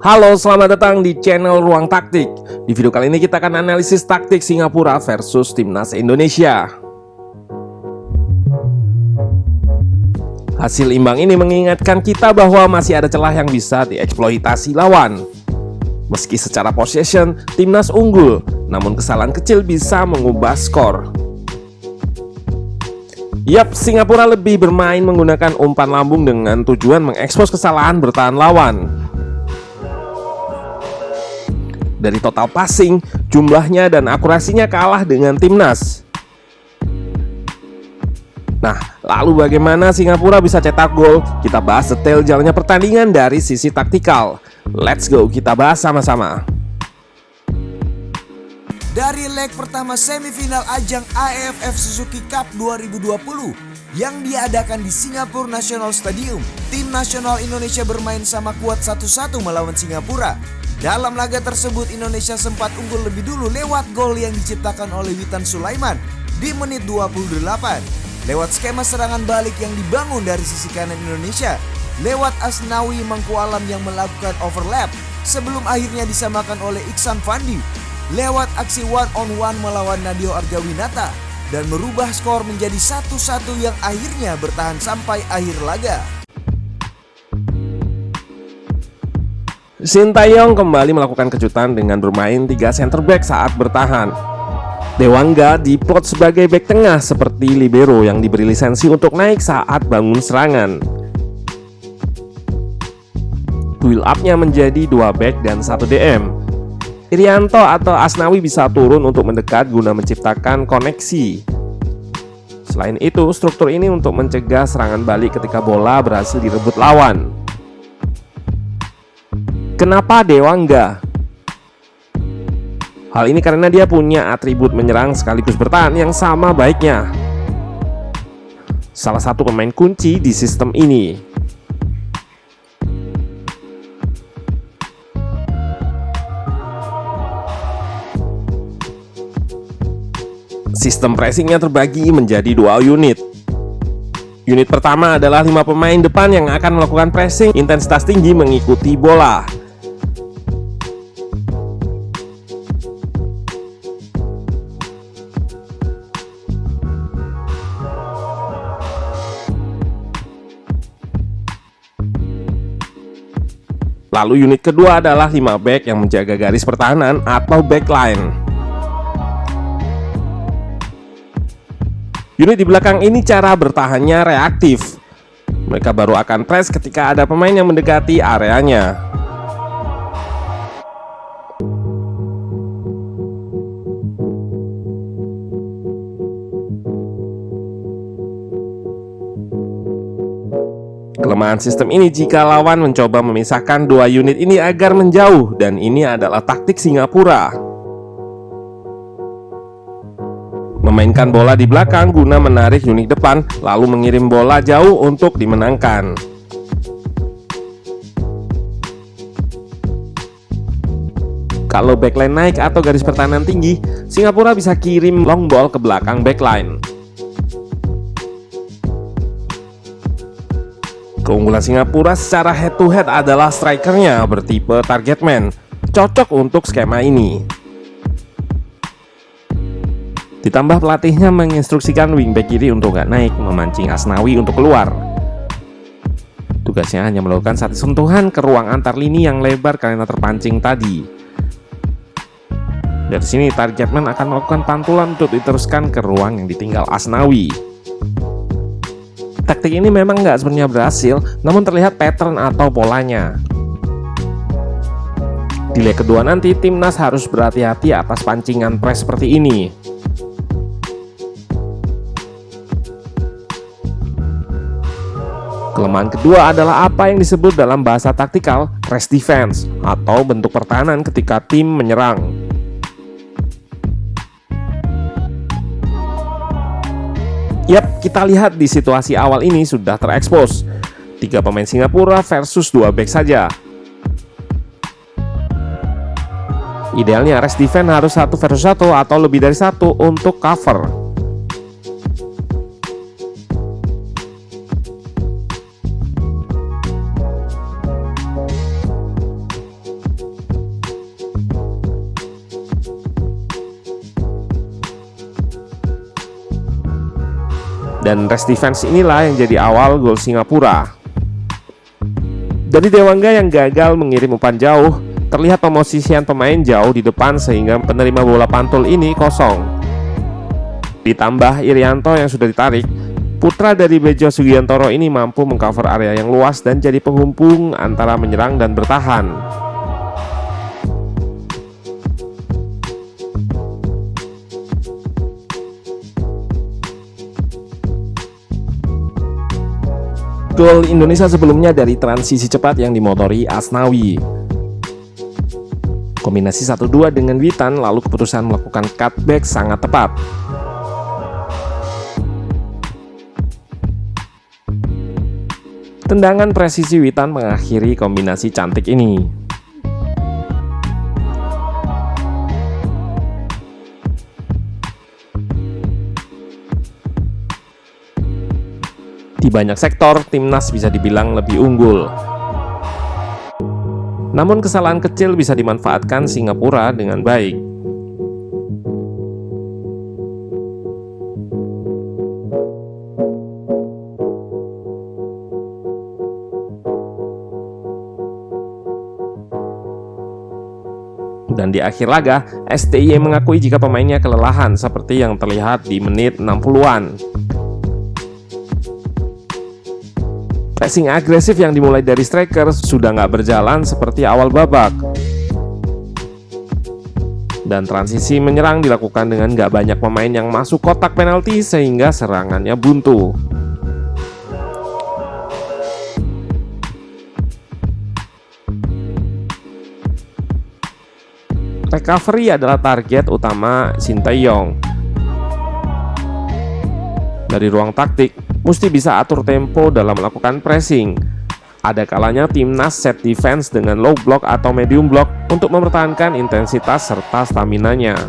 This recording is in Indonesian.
Halo, selamat datang di channel Ruang Taktik. Di video kali ini kita akan analisis taktik Singapura versus Timnas Indonesia. Hasil imbang ini mengingatkan kita bahwa masih ada celah yang bisa dieksploitasi lawan. Meski secara possession Timnas unggul, namun kesalahan kecil bisa mengubah skor. Yap, Singapura lebih bermain menggunakan umpan lambung dengan tujuan mengekspos kesalahan bertahan lawan. Dari total passing, jumlahnya dan akurasinya kalah dengan Timnas. Nah, lalu bagaimana Singapura bisa cetak gol? Kita bahas detail jalannya pertandingan dari sisi taktikal. Let's go, kita bahas sama-sama. Dari leg pertama semifinal ajang AFF Suzuki Cup 2020 yang diadakan di Singapura National Stadium, tim nasional Indonesia bermain sama kuat 1-1 melawan Singapura. Dalam laga tersebut Indonesia sempat unggul lebih dulu lewat gol yang diciptakan oleh Witan Sulaiman di menit 28. Lewat skema serangan balik yang dibangun dari sisi kanan Indonesia, lewat Asnawi Mangku Alam yang melakukan overlap sebelum akhirnya disamakan oleh Iksan Fandi, lewat aksi one on one melawan Nadio Argawinata dan merubah skor menjadi 1-1 yang akhirnya bertahan sampai akhir laga. Sintayong kembali melakukan kejutan dengan bermain 3 center back saat bertahan. Dewangga diplot sebagai back tengah seperti libero yang diberi lisensi untuk naik saat bangun serangan. Build up-nya menjadi 2 back dan 1 DM. Irianto atau Asnawi bisa turun untuk mendekat guna menciptakan koneksi. Selain itu, struktur ini untuk mencegah serangan balik ketika bola berhasil direbut lawan. Kenapa Dewangga? Hal ini karena dia punya atribut menyerang sekaligus bertahan yang sama baiknya. Salah satu pemain kunci di sistem ini. Sistem pressingnya terbagi menjadi 2 unit. Unit pertama adalah 5 pemain depan yang akan melakukan pressing intensitas tinggi mengikuti bola. Lalu unit kedua adalah 5 back yang menjaga garis pertahanan atau backline. Unit di belakang ini cara bertahannya reaktif. Mereka baru akan press ketika ada pemain yang mendekati areanya. Kelemahan sistem ini jika lawan mencoba memisahkan 2 unit ini agar menjauh, dan ini adalah taktik Singapura. Memainkan bola di belakang guna menarik unit depan, lalu mengirim bola jauh untuk dimenangkan. Kalau backline naik atau garis pertahanan tinggi, Singapura bisa kirim long ball ke belakang backline. Keunggulan Singapura secara head to head adalah strikernya bertipe target man, cocok untuk skema ini. Ditambah pelatihnya menginstruksikan wingback kiri untuk gak naik, memancing Asnawi untuk keluar. Tugasnya hanya melakukan satu sentuhan ke ruang antar lini yang lebar karena terpancing tadi. Dari sini target man akan melakukan pantulan untuk diteruskan ke ruang yang ditinggal Asnawi. Taktik ini memang nggak sepenuhnya berhasil, namun terlihat pattern atau polanya. Di leg kedua nanti, Timnas harus berhati-hati atas pancingan press seperti ini. Kelemahan kedua adalah apa yang disebut dalam bahasa taktikal rest defense atau bentuk pertahanan ketika tim menyerang. Yap, kita lihat di situasi awal ini sudah terekspos 3 pemain Singapura versus 2 back saja. Idealnya rest defense harus 1 versus 1 atau lebih dari 1 untuk cover. Dan rest defense inilah yang jadi awal gol Singapura. Dari Dewangga yang gagal mengirim umpan jauh, terlihat pemosisian pemain jauh di depan sehingga penerima bola pantul ini kosong. Ditambah Irianto yang sudah ditarik, putra dari Bejo Sugiantoro ini mampu mengcover area yang luas dan jadi penghubung antara menyerang dan bertahan. Gol Indonesia sebelumnya dari transisi cepat yang dimotori Asnawi. Kombinasi 1-2 dengan Witan, lalu keputusan melakukan cutback sangat tepat. Tendangan presisi Witan mengakhiri kombinasi cantik ini. Di banyak sektor, timnas bisa dibilang lebih unggul. Namun kesalahan kecil bisa dimanfaatkan Singapura dengan baik. Dan di akhir laga, STIE mengakui jika pemainnya kelelahan seperti yang terlihat di menit 60-an. Pressing agresif yang dimulai dari striker sudah nggak berjalan seperti awal babak. Dan transisi menyerang dilakukan dengan nggak banyak pemain yang masuk kotak penalti sehingga serangannya buntu. Recovery adalah target utama Sinteyong. Dari ruang taktik, mesti bisa atur tempo dalam melakukan pressing. Ada kalanya timnas set defense dengan low block atau medium block untuk mempertahankan intensitas serta staminanya.